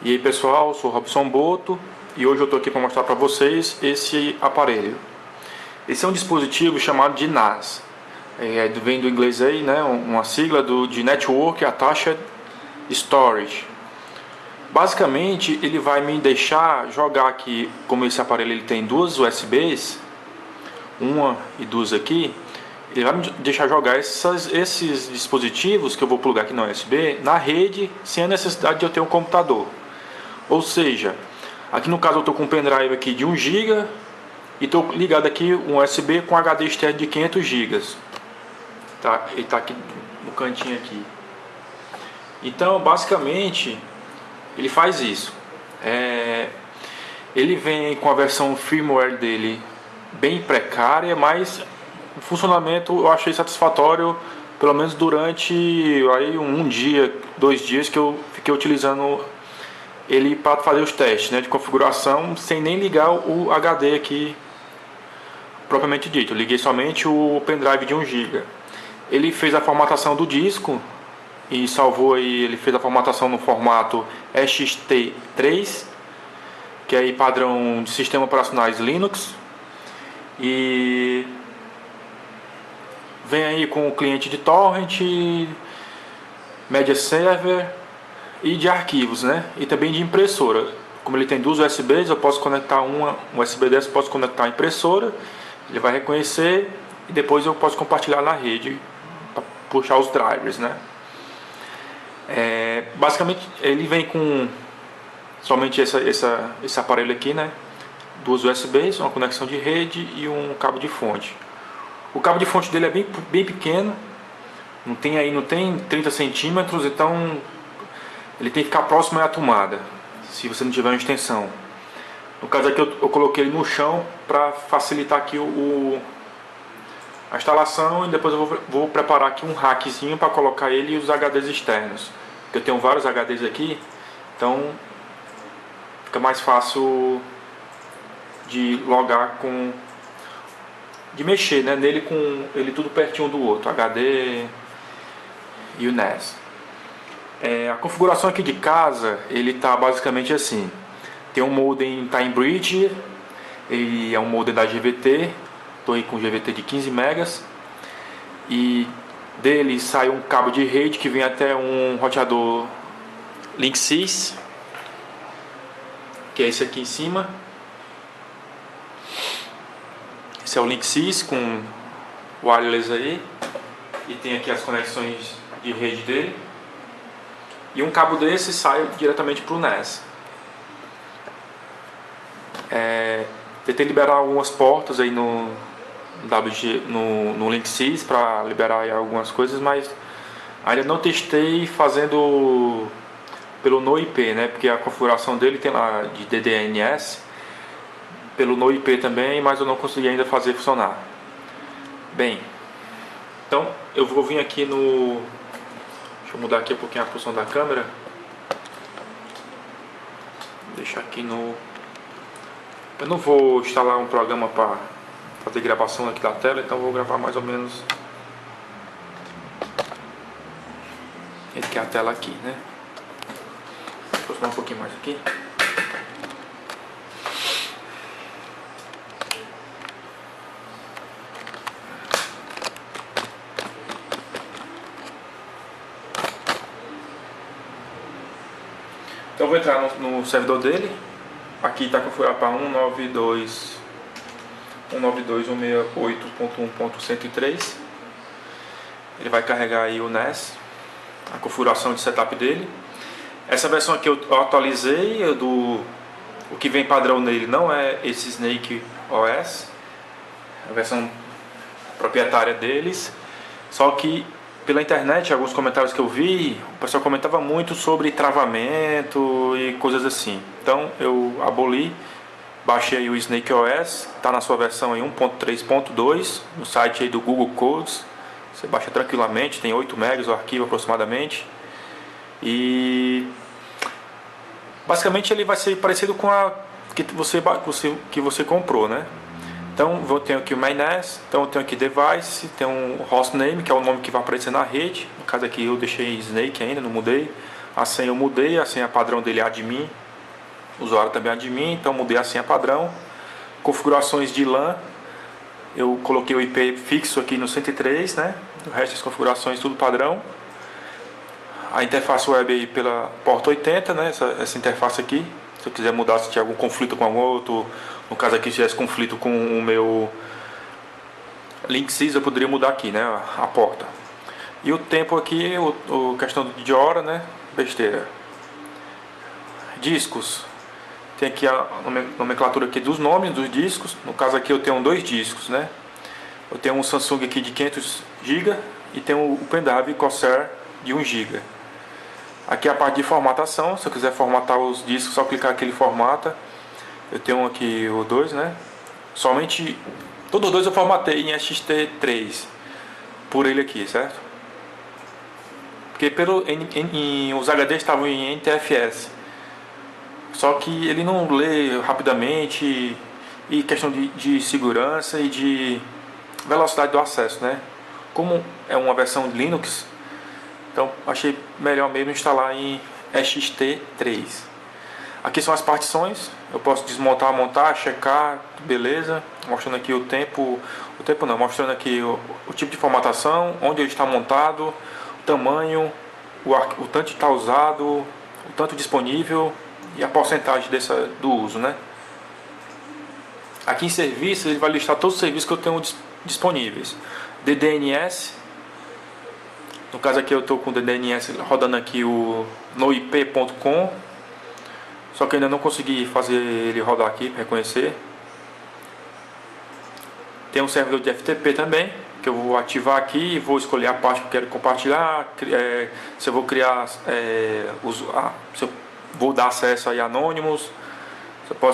E aí pessoal, eu sou Robson Boto e hoje eu estou aqui para mostrar para vocês esse aparelho. Esse é um dispositivo chamado de NAS, vem do inglês aí, né, uma sigla de Network Attached Storage. Basicamente ele vai me deixar jogar aqui, como esse aparelho ele tem duas USBs, uma e duas aqui, ele vai me deixar jogar esses dispositivos que eu vou plugar aqui na USB na rede sem a necessidade de eu ter um computador. Ou seja, aqui no caso eu estou com um pendrive aqui de 1 GB e estou ligado aqui um USB com HD externo de 500 GB. Tá? Ele está aqui no cantinho aqui. Então basicamente ele faz isso. Ele vem com a versão firmware dele bem precária, mas o funcionamento eu achei satisfatório, pelo menos durante aí um dia, 2 dias que eu fiquei utilizando ele para fazer os testes, né, de configuração, sem nem ligar o HD aqui propriamente dito. Eu liguei somente o pendrive de 1 GB. Ele fez a formatação do disco e salvou aí, ele fez a formatação no formato ext3, que é aí padrão de sistema operacionais Linux, e vem aí com o cliente de torrent, media server e de arquivos, né? E também de impressora. Como ele tem duas USBs, eu posso conectar um USB dessa, posso conectar a impressora, ele vai reconhecer e depois eu posso compartilhar na rede para puxar os drivers, né? Basicamente ele vem com somente esse aparelho aqui, né? Duas USBs, uma conexão de rede e um cabo de fonte. O cabo de fonte dele é bem pequeno, não tem 30 centímetros, então ele tem que ficar próximo à tomada, se você não tiver uma extensão. No caso aqui eu coloquei ele no chão para facilitar aqui a instalação, e depois eu vou preparar aqui um rackzinho para colocar ele e os HDs externos. Eu tenho vários HDs aqui, então fica mais fácil de logar de mexer, né, nele, com ele tudo pertinho do outro, HD e o NAS. A configuração aqui de casa, ele tá basicamente assim. Tem um modem Time Bridge, ele é um modem da GVT, estou aí com GVT de 15 megas, e dele sai um cabo de rede que vem até um roteador Linksys, que é esse aqui em cima. Esse é o Linksys com wireless aí, e tem aqui as conexões de rede dele. E um cabo desse sai diretamente para o NAS. Tentei liberar algumas portas aí no Linksys para liberar aí algumas coisas, mas ainda não testei fazendo pelo NoIP, né? Porque a configuração dele tem lá de DDNS pelo NoIP também, mas eu não consegui ainda fazer funcionar. Bem, então eu vou vir aqui deixa eu mudar aqui um pouquinho a posição da câmera. Deixar aqui eu não vou instalar um programa para fazer gravação aqui da tela, então eu vou gravar mais ou menos aqui a tela aqui, né? Vou aproximar um pouquinho mais aqui. Então eu vou entrar no servidor dele. Aqui está configurado para 192.168.1.103. Ele vai carregar aí o NAS, a configuração de setup dele. Essa versão aqui eu atualizei, o que vem padrão nele não é esse Snake OS, a versão proprietária deles. Só que pela internet, alguns comentários que eu vi, o pessoal comentava muito sobre travamento e coisas assim. Então eu aboli, baixei aí o Snake OS, está na sua versão aí 1.3.2, no site aí do Google Codes. Você baixa tranquilamente, tem 8 megas o arquivo aproximadamente. E basicamente ele vai ser parecido com a que você comprou, né? Então eu tenho aqui o MyNAS, então eu tenho aqui Device, tem um hostname, que é o nome que vai aparecer na rede. No caso aqui eu deixei Snake ainda, não mudei. A senha eu mudei, a senha padrão dele é admin, o usuário também é admin, então mudei a senha padrão. Configurações de LAN, eu coloquei o IP fixo aqui no 103, né? O resto das configurações tudo padrão. A interface web aí pela porta 80, né? Essa interface aqui. Se eu quiser mudar, se tiver algum conflito com algum outro, no caso aqui se tivesse conflito com o meu Linksys, eu poderia mudar aqui, né? A porta. E o tempo aqui, questão de hora, né? Besteira. Discos. Tem aqui a nomenclatura aqui dos nomes dos discos. No caso aqui eu tenho 2 discos, né? Eu tenho um Samsung aqui de 500 GB e tenho o pendrive Corsair de 1 GB. Aqui é a parte de formatação. Se eu quiser formatar os discos, só clicar aqui ele formata. Eu tenho aqui o 2, né? Somente todos os 2 eu formatei em SXT3 por ele aqui, certo? Porque os HDs estavam em NTFS. Só que ele não lê rapidamente, e questão de segurança e de velocidade do acesso, né? Como é uma versão de Linux, então achei melhor mesmo instalar em SXT3. Aqui são as partições, eu posso desmontar, montar, checar, beleza. Mostrando aqui mostrando aqui o tipo de formatação, onde ele está montado, o tamanho, o tanto está usado, o tanto disponível e a porcentagem do uso, né? Aqui em serviços ele vai listar todos os serviços que eu tenho disponíveis. DDNS, no caso aqui eu estou com o DDNS rodando aqui no ip.com, só que eu ainda não consegui fazer ele rodar aqui para reconhecer. Tem um servidor de FTP também, que eu vou ativar aqui e vou escolher a parte que eu quero compartilhar, se eu vou criar, se eu vou dar acesso aí a anônimos,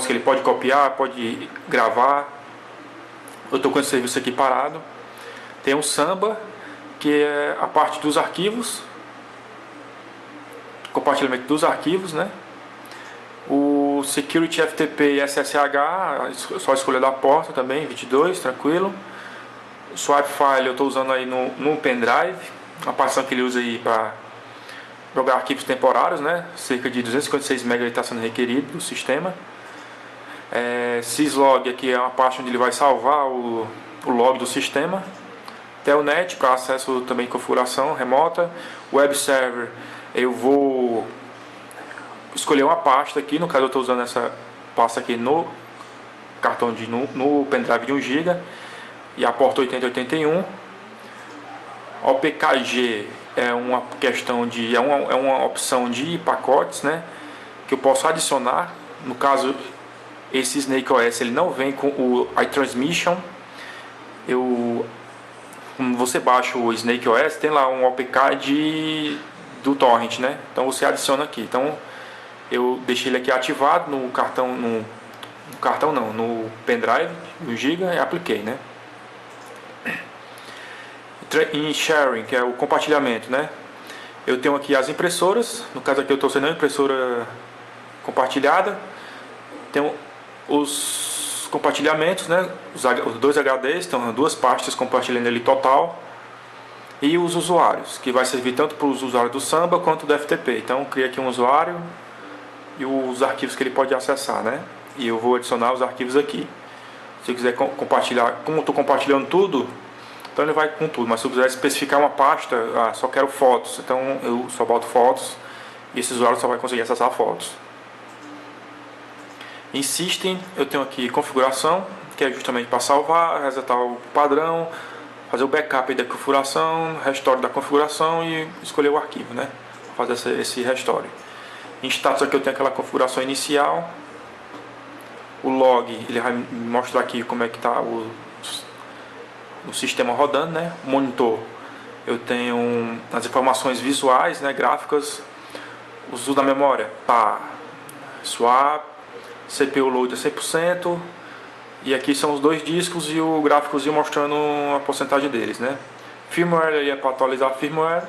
que ele pode copiar, pode gravar. Eu estou com esse serviço aqui parado. Tem um Samba, que é a parte dos arquivos, compartilhamento dos arquivos, né? O Security FTP e SSH, só escolha da porta também, 22, tranquilo. O Swap File eu estou usando aí no pendrive, a partição que ele usa aí para jogar arquivos temporários, né? Cerca de 256 MB está sendo requerido do sistema. Syslog aqui é uma parte onde ele vai salvar o log do sistema. Telnet para acesso também configuração remota. Web Server eu vou escolher uma pasta aqui, no caso eu estou usando essa pasta aqui no cartão no pendrive de 1 GB e a porta 8081. OPKG é uma questão de é uma opção de pacotes, né, que eu posso adicionar. No caso esse Snake OS ele não vem com o iTransmission. Quando você baixa o Snake OS tem lá um OPK do torrent, né? Então você adiciona aqui. Então eu deixei ele aqui ativado no pendrive do GB e apliquei, né? Em sharing, que é o compartilhamento, né? Eu tenho aqui as impressoras, no caso aqui eu estou usando a impressora compartilhada. Tenho os compartilhamentos, né? Os 2 HDs, então 2 pastas compartilhando ele total. E os usuários, que vai servir tanto para os usuários do Samba quanto do FTP. Então cria aqui um usuário e os arquivos que ele pode acessar, né? E eu vou adicionar os arquivos aqui. Se eu quiser compartilhar, como eu estou compartilhando tudo, então ele vai com tudo. Mas se eu quiser especificar uma pasta, só quero fotos, então eu só boto fotos e esse usuário só vai conseguir acessar fotos. Em System eu tenho aqui configuração, que é justamente para salvar, resetar o padrão, fazer o backup da configuração, restore da configuração e escolher o arquivo, né? Fazer esse restore. Em status aqui eu tenho aquela configuração inicial. O log, ele vai me mostrar aqui como é que está o sistema rodando, né? Monitor, eu tenho as informações visuais, né? Gráficas, o uso da memória, swap, CPU load a 100%, e aqui são os 2 discos e o gráficozinho mostrando a porcentagem deles, né? Firmware é para atualizar a firmware.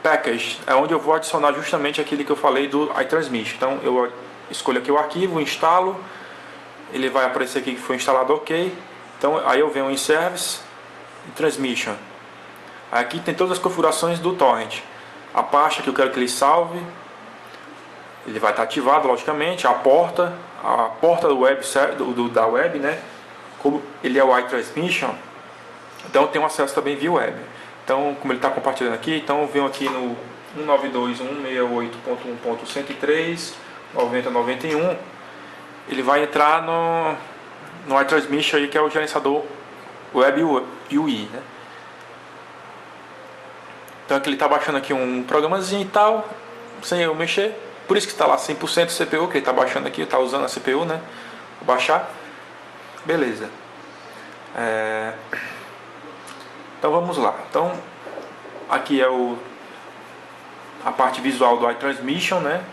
Package é onde eu vou adicionar justamente aquele que eu falei do iTransmission. Então eu escolho aqui o arquivo, instalo, ele vai aparecer aqui que foi instalado ok. Então aí eu venho em Service e Transmission. Aqui tem todas as configurações do torrent. a pasta que eu quero que ele salve. Ele vai estar ativado, logicamente. A porta do web, da web, né? Como ele é o iTransmission, então eu tenho acesso também via web. Então, como ele está compartilhando aqui, então eu venho aqui no 192.168.1.103.90.91. Ele vai entrar no iTransmission aí, que é o gerenciador web UI, né? Então aqui ele está baixando aqui um programazinho e tal, sem eu mexer. Por isso que está lá 100% CPU, que ele está baixando aqui, está usando a CPU, né? Vou baixar. Beleza. Então vamos lá. Então aqui é a parte visual do iTransmission, né?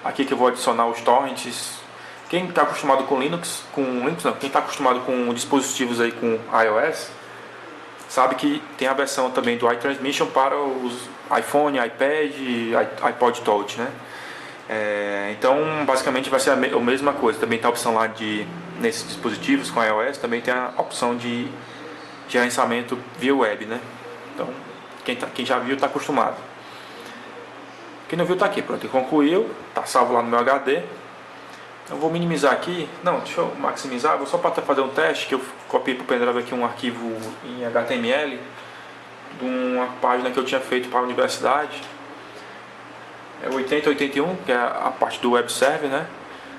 Aqui que eu vou adicionar os torrents. Quem está acostumado com Linux, quem está acostumado com dispositivos aí com iOS, sabe que tem a versão também do iTransmission para os iPhone, iPad, iPod Touch, né? Então basicamente vai ser a mesma coisa. Também tem a opção lá nesses dispositivos com iOS, também tem a opção de gerenciamento via web, né? Então quem já viu está acostumado. Quem não viu está aqui, pronto, ele concluiu, está salvo lá no meu HD. Eu vou minimizar aqui, não, deixa eu maximizar, vou só para fazer um teste, que eu copiei para o pendrive aqui um arquivo em HTML de uma página que eu tinha feito para a universidade. É o 8081, que é a parte do web server, né?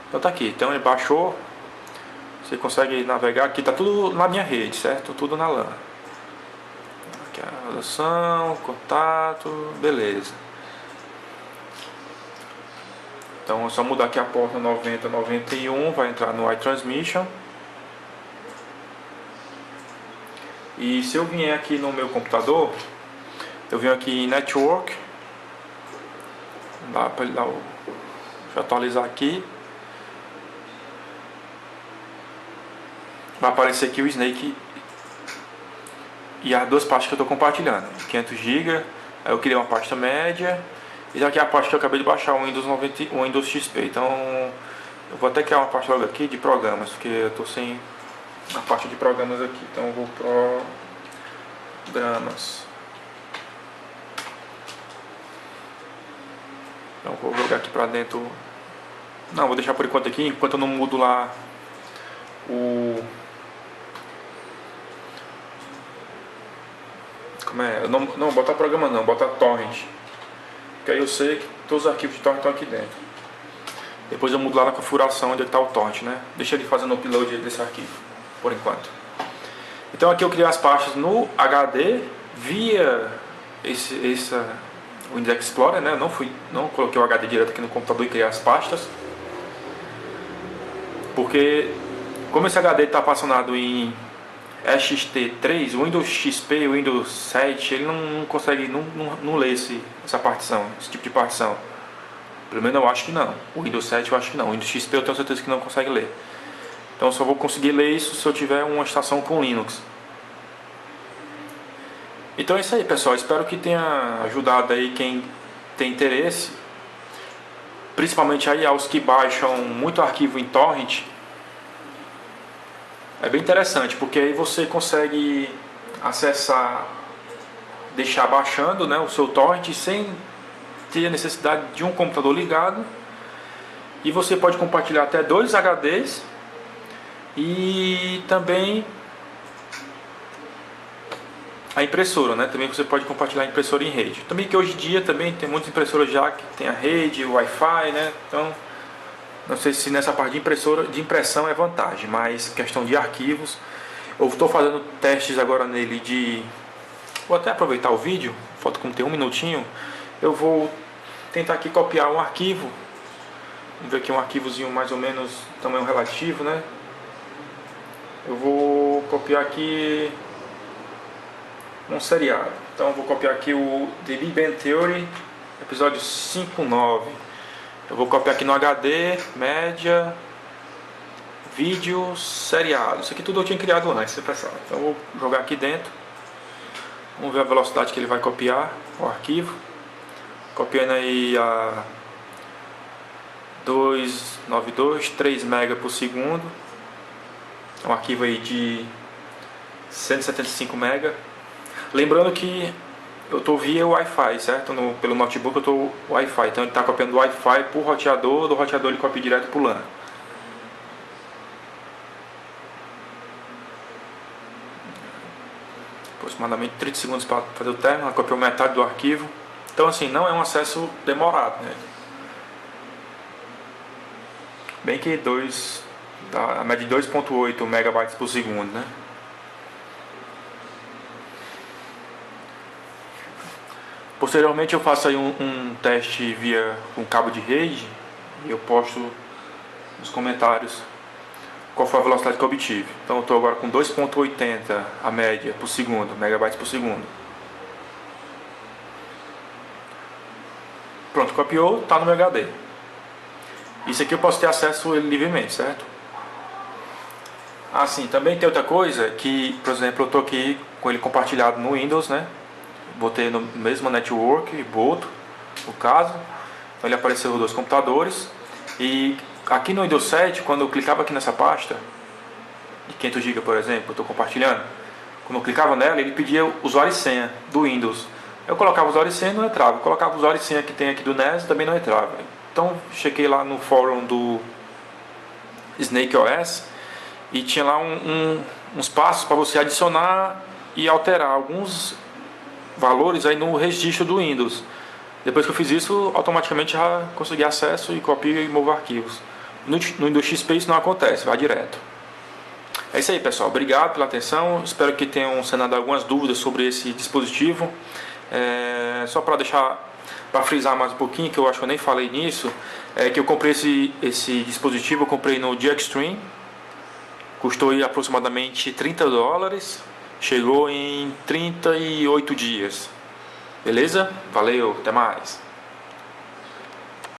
Então tá aqui, então ele baixou, você consegue navegar, aqui tá tudo na minha rede, certo? Tudo na LAN. Aqui a relação, contato, beleza. Então é só mudar aqui a porta 9091, vai entrar no iTransmission. E se eu vier aqui no meu computador, eu venho aqui em Network. Dá para ele dar deixa eu atualizar aqui. Vai aparecer aqui o Snake e as duas pastas que eu estou compartilhando. 500 GB, aí eu criei uma pasta média. E aqui é a pasta que eu acabei de baixar, o Windows XP. Então eu vou até criar uma pasta logo aqui de programas, porque eu estou sem a pasta de programas aqui. Então eu vou programas. Então eu vou jogar aqui para dentro. Não, vou deixar por enquanto aqui, enquanto eu não mudo lá como é? Não botar programa não, botar torrent. Que aí eu sei que todos os arquivos de torrent estão aqui dentro. Depois eu mudo lá na configuração onde está o torrent, né? Deixa ele fazendo o upload desse arquivo, por enquanto. Então aqui eu criei as pastas no HD via o Index Explorer, né? Não coloquei o HD direto aqui no computador e criei as pastas. Porque como esse HD está apaixonado em ext3, o Windows XP, o Windows 7, ele não consegue, não lê essa partição, esse tipo de partição. Pelo menos eu acho que não. O Windows 7 eu acho que não. O Windows XP eu tenho certeza que não consegue ler. Então eu só vou conseguir ler isso se eu tiver uma estação com Linux. Então é isso aí, pessoal. Espero que tenha ajudado aí quem tem interesse. Principalmente aí aos que baixam muito arquivo em torrent. É bem interessante, porque aí você consegue acessar, deixar baixando, né, o seu torrent sem ter a necessidade de um computador ligado. E você pode compartilhar até 2 HDs. E também a impressora, né? Também você pode compartilhar a impressora em rede. Também que hoje em dia também tem muitas impressoras já que tem a rede, o Wi-Fi, né? Então não sei se nessa parte de impressão é vantagem, mas questão de arquivos, eu estou fazendo testes agora nele vou até aproveitar o vídeo, falta como tem 1 minutinho, eu vou tentar aqui copiar um arquivo, vamos ver aqui um arquivozinho mais ou menos tamanho relativo, né? Eu vou copiar aqui um seriado, então eu vou copiar aqui o The Big Bang Theory, episódio 5.9. Eu vou copiar aqui no HD, média, vídeo, seriado. Isso aqui tudo eu tinha criado antes, pessoal. Então eu vou jogar aqui dentro. Vamos ver a velocidade que ele vai copiar o arquivo. Copiando aí a 292, 3 MB por segundo. É um arquivo aí de 175 MB. Lembrando que eu estou via Wi-Fi, certo? Pelo notebook eu estou Wi-Fi, então ele está copiando do Wi-Fi para o roteador, do roteador ele copia direto para o LAN. Aproximadamente 30 segundos para fazer o término, ela copiou metade do arquivo. Então assim, não é um acesso demorado, né? Bem que a média de 2.8 megabytes por segundo, né? Posteriormente eu faço aí um teste via um cabo de rede e eu posto nos comentários qual foi a velocidade que eu obtive. Então eu estou agora com 2.80 a média por segundo, megabytes por segundo. Pronto, copiou, está no meu HD. Isso aqui eu posso ter acesso a ele livremente, certo? Assim, também tem outra coisa que, por exemplo, eu estou aqui com ele compartilhado no Windows, né? Botei no mesmo network, boto, no caso. Então ele apareceu nos dois computadores. E aqui no Windows 7, quando eu clicava aqui nessa pasta, de 500 GB por exemplo, eu estou compartilhando. Quando eu clicava nela, ele pedia usuário e senha do Windows. Eu colocava usuário e senha e não entrava. Eu colocava o usuário e senha que tem aqui do NES e também não entrava. Então cheguei lá no fórum do Snake OS e tinha lá uns passos para você adicionar e alterar alguns valores aí no registro do Windows. Depois que eu fiz isso, automaticamente já consegui acesso e copio e movo arquivos. No Windows XP isso não acontece, vai direto. É isso aí, pessoal. Obrigado pela atenção. Espero que tenham sanado algumas dúvidas sobre esse dispositivo. Só para frisar mais um pouquinho, que eu acho que eu nem falei nisso, é que eu comprei esse dispositivo, eu comprei no Extreme, custou aí aproximadamente $30, chegou em 38 dias. Beleza? Valeu, até mais.